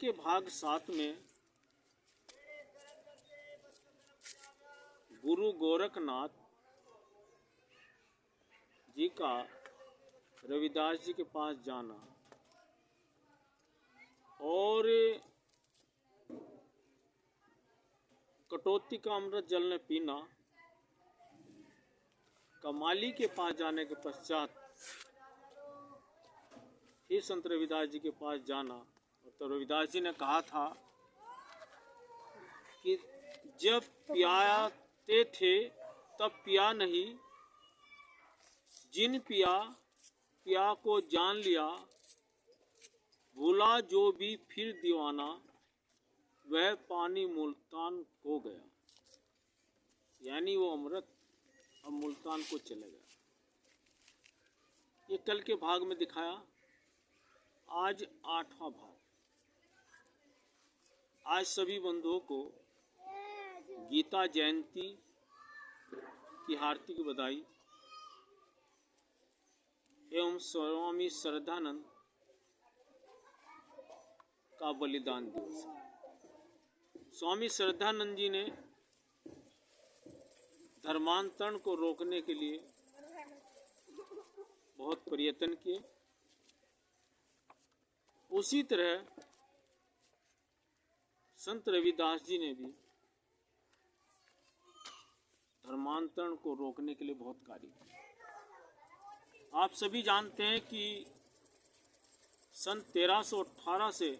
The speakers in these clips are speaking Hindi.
के भाग 7 में गुरु गोरखनाथ जी का रविदास जी के पास जाना और कटौती का अमृत जल ने पीना, कमाली के पास जाने के पश्चात फिर संत रविदास जी के पास जाना। तो रविदास जी ने कहा था कि जब पियाते थे तब पिया नहीं, जिन पिया पिया को जान लिया, भूला जो भी फिर दीवाना, वह पानी मुल्तान को गया। यानी वो अमृत अब मुल्तान को चले गया। ये कल के भाग में दिखाया। आज 8वां भाग। आज सभी बंधुओं को गीता जयंती की हार्दिक बधाई एवं स्वामी श्रद्धानंद का बलिदान दिवस। स्वामी श्रद्धानंद जी ने धर्मांतरण को रोकने के लिए बहुत प्रयत्न किए। उसी तरह संत रविदास जी ने भी धर्मांतरण को रोकने के लिए बहुत कार्य किया। आप सभी जानते हैं कि सन 1318 से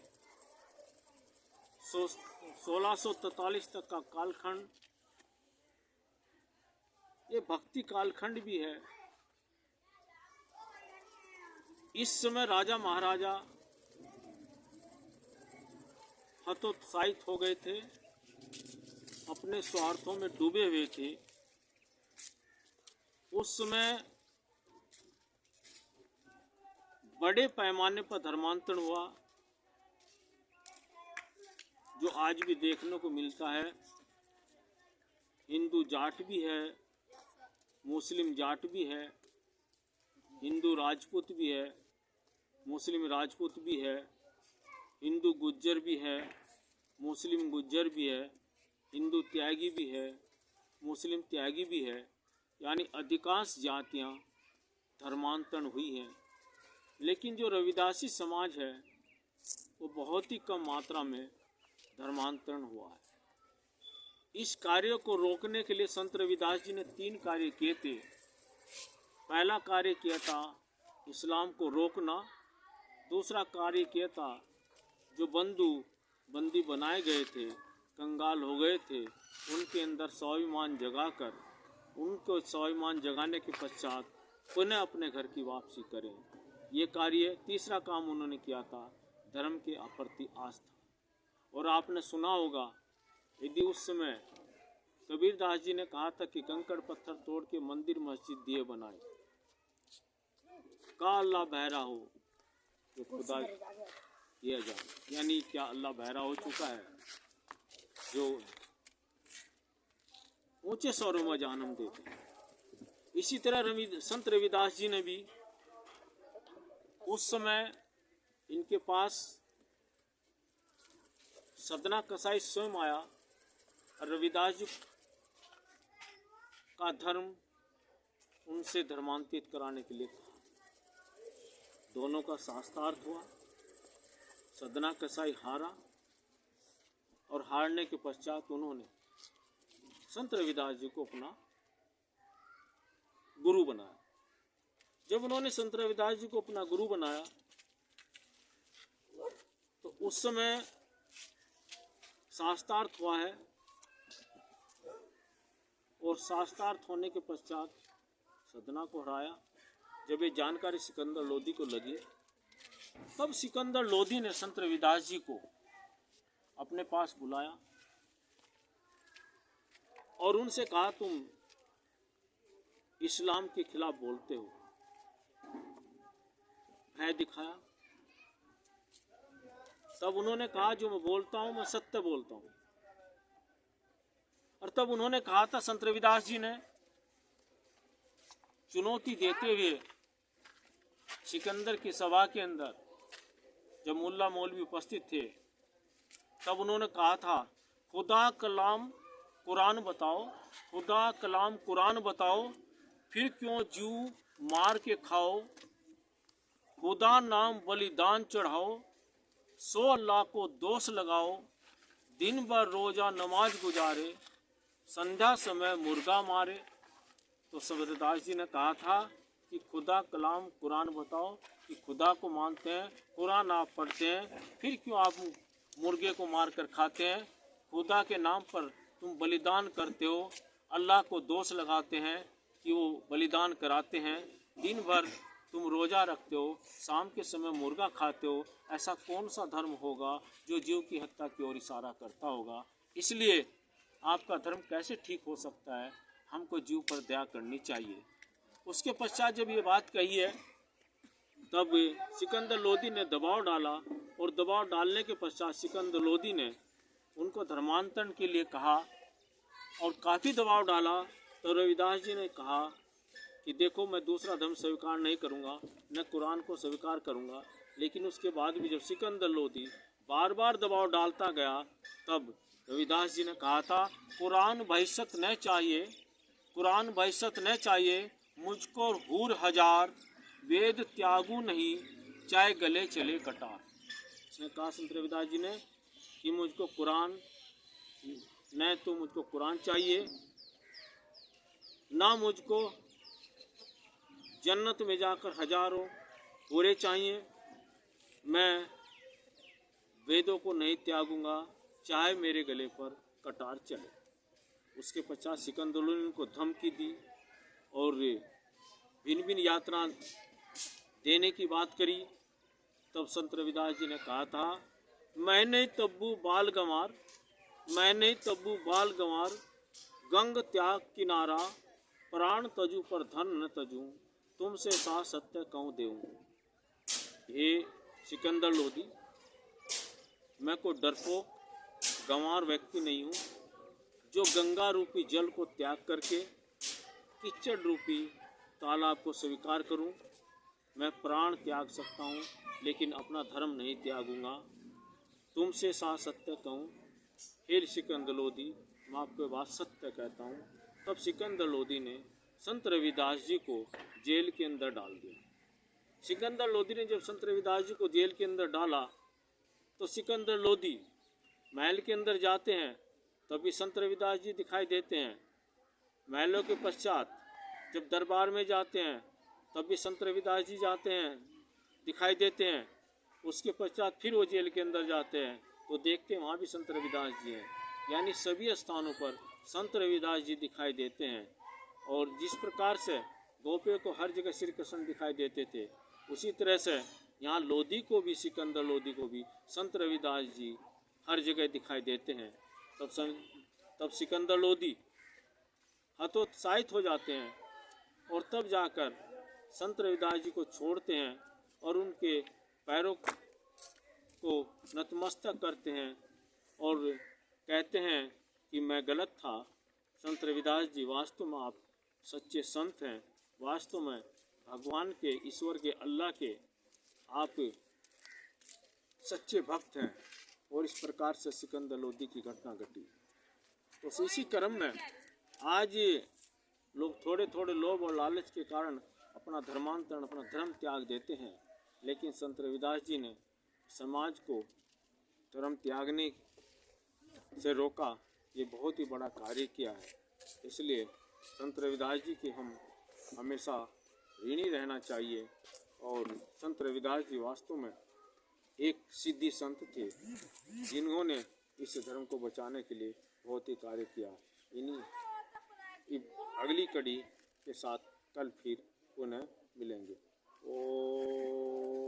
1643 तक का कालखंड ये भक्ति कालखंड भी है। इस समय राजा महाराजा हतोत्साहित हो गए थे, अपने स्वार्थों में डूबे हुए थे। उस समय बड़े पैमाने पर धर्मांतरण हुआ, जो आज भी देखने को मिलता है। हिंदू जाट भी है, मुस्लिम जाट भी है, हिंदू राजपूत भी है, मुस्लिम राजपूत भी है, हिंदू गुज्जर भी है, मुस्लिम गुज्जर भी है, हिंदू त्यागी भी है, मुस्लिम त्यागी भी है। यानी अधिकांश जातियां धर्मांतरण हुई हैं। लेकिन जो रविदासी समाज है वो बहुत ही कम मात्रा में धर्मांतरण हुआ है। इस कार्य को रोकने के लिए संत रविदास जी ने 3 कार्य किए थे। पहला कार्य किया था इस्लाम को रोकना। दूसरा कार्य किया था जो बंदी बनाए गए थे, कंगाल हो गए थे, उनके अंदर स्वाभिमान जगाकर, उनको स्वाभिमान जगाने के पश्चात पुनः अपने घर की वापसी करें। ये कार्य। तीसरा काम उन्होंने किया था धर्म के प्रति आस्था। और आपने सुना होगा, यदि उस समय कबीरदास जी ने कहा था कि कंकड़ पत्थर तोड़ के मंदिर मस्जिद दिए बनाए, का अल्लाह बहरा हो तो खुदा किया जाए। यानी क्या अल्लाह बहरा हो चुका है जो ऊंचे स्वरों में जन्म देते हैं। इसी तरह संत रविदास जी ने भी उस समय इनके पास सदना कसाई स्वयं आया और रविदास जी का धर्म उनसे धर्मांतरित कराने के लिए कहा। दोनों का शास्त्रार्थ हुआ। सदना कसाई हारा और हारने के पश्चात उन्होंने संत रविदास जी को अपना गुरु बनाया। जब उन्होंने संत रविदास जी को अपना गुरु बनाया तो उस समय शास्त्रार्थ हुआ है और शास्त्रार्थ होने के पश्चात सदना को हराया। जब ये जानकारी सिकंदर लोधी को लगी तब सिकंदर लोधी ने संत रविदास जी को अपने पास बुलाया और उनसे कहा, तुम इस्लाम के खिलाफ बोलते हो। भय दिखाया। तब उन्होंने कहा, जो मैं बोलता हूं मैं सत्य बोलता हूं। और तब उन्होंने कहा था, संत रविदास जी ने चुनौती देते हुए सिकंदर की सभा के अंदर, जब मुल्ला मौलवी उपस्थित थे, तब उन्होंने कहा था खुदा कलाम कुरान बताओ, खुदा कलाम कुरान बताओ, फिर क्यों जीव मार के खाओ, खुदा नाम बलिदान चढ़ाओ, 100 अल्लाह को दोष लगाओ, दिन भर रोजा नमाज गुजारे, संध्या समय मुर्गा मारे। तो सबरदास जी ने कहा था कि खुदा कलाम कुरान बताओ, कि खुदा को मानते हैं, कुरान आप पढ़ते हैं, फिर क्यों आप मुर्गे को मार कर खाते हैं, खुदा के नाम पर तुम बलिदान करते हो, अल्लाह को दोष लगाते हैं कि वो बलिदान कराते हैं, दिन भर तुम रोज़ा रखते हो, शाम के समय मुर्गा खाते हो, ऐसा कौन सा धर्म होगा जो जीव की हत्या की ओर इशारा करता होगा। इसलिए आपका धर्म कैसे ठीक हो सकता है, हमको जीव पर दया करनी चाहिए। उसके पश्चात जब ये बात कही है तब सिकंदर लोदी ने दबाव डाला, और दबाव डालने के पश्चात सिकंदर लोदी ने उनको धर्मांतरण के लिए कहा और काफ़ी दबाव डाला। तो रविदास जी ने कहा कि देखो मैं दूसरा धर्म स्वीकार नहीं करूँगा, न कुरान को स्वीकार करूँगा। लेकिन उसके बाद भी जब सिकंदर लोदी बार बार दबाव डालता गया तब रविदास जी ने कहा था कुरान बहिष्त न चाहिए, कुरान बहिष्त न चाहिए, मुझको हूर हजार, वेद त्यागू नहीं, चाहे गले चले कटार। इसने कहा संत रविदास जी ने कि मुझको कुरान न तो मुझको कुरान चाहिए, ना मुझको जन्नत में जाकर हजारों पूरे चाहिए, मैं वेदों को नहीं त्यागूंगा, चाहे मेरे गले पर कटार चले। उसके पश्चात सिकंदर लोदी ने उनको धमकी दी और भिन्न भिन्न यात्रा देने की बात करी। तब संत रविदास जी ने कहा था मैं नहीं तब्बू बाल गंवार, मैं नहीं तब्बू बाल गंवार, गंग त्याग किनारा, प्राण तजू पर धन न तजू, तुमसे सा सत्य कहूँ देऊँ। हे सिकंदर लोदी, मैं कोई डरपोक गंवार व्यक्ति नहीं हूँ जो गंगा रूपी जल को त्याग करके कीचड़ रूपी तालाब को स्वीकार करूं। मैं प्राण त्याग सकता हूं लेकिन अपना धर्म नहीं त्यागूंगा। तुमसे सा सत्य कहूं, हे सिकंदर लोदी, मैं आपको बात सत्य कहता हूं। तब सिकंदर लोदी ने संत रविदास जी को जेल के अंदर डाल दिया। सिकंदर लोदी ने जब संत रविदास जी को जेल के अंदर डाला तो सिकंदर लोदी महल के अंदर जाते हैं तभी संत रविदास जी दिखाई देते हैं। महलों के पश्चात जब दरबार में जाते हैं तब भी संत रविदास जी जाते हैं, दिखाई देते हैं। उसके पश्चात फिर वो जेल के अंदर जाते हैं तो देखते हैं वहाँ भी संत रविदास जी हैं। यानी सभी स्थानों पर संत रविदास जी दिखाई देते हैं। और जिस प्रकार से गोपियों को हर जगह श्री कृष्ण दिखाई देते थे, उसी तरह से यहाँ लोदी को भी, सिकंदर लोदी को भी संत रविदास जी हर जगह दिखाई देते हैं। तब सिकंदर लोदी हतोत्साहित हो जाते हैं और तब जाकर संत रविदास जी को छोड़ते हैं और उनके पैरों को नतमस्तक करते हैं और कहते हैं कि मैं गलत था। संत रविदास जी, वास्तव में आप सच्चे संत हैं, वास्तव में भगवान के, ईश्वर के, अल्लाह के आप सच्चे भक्त हैं। और इस प्रकार से सिकंदर लोदी की घटना घटी। तो इसी क्रम में आज लोग थोड़े थोड़े लोभ और लालच के कारण अपना धर्मांतरण, अपना धर्म त्याग देते हैं। लेकिन संत रविदास जी ने समाज को धर्म त्यागने से रोका, ये बहुत ही बड़ा कार्य किया है। इसलिए संत रविदास जी की हम हमेशा ऋणी रहना चाहिए। और संत रविदास जी वास्तव में एक सिद्धि संत थे जिन्होंने इस धर्म को बचाने के लिए बहुत ही कार्य किया। इन्हीं अगली कड़ी के साथ कल फिर पुनः मिलेंगे। ओ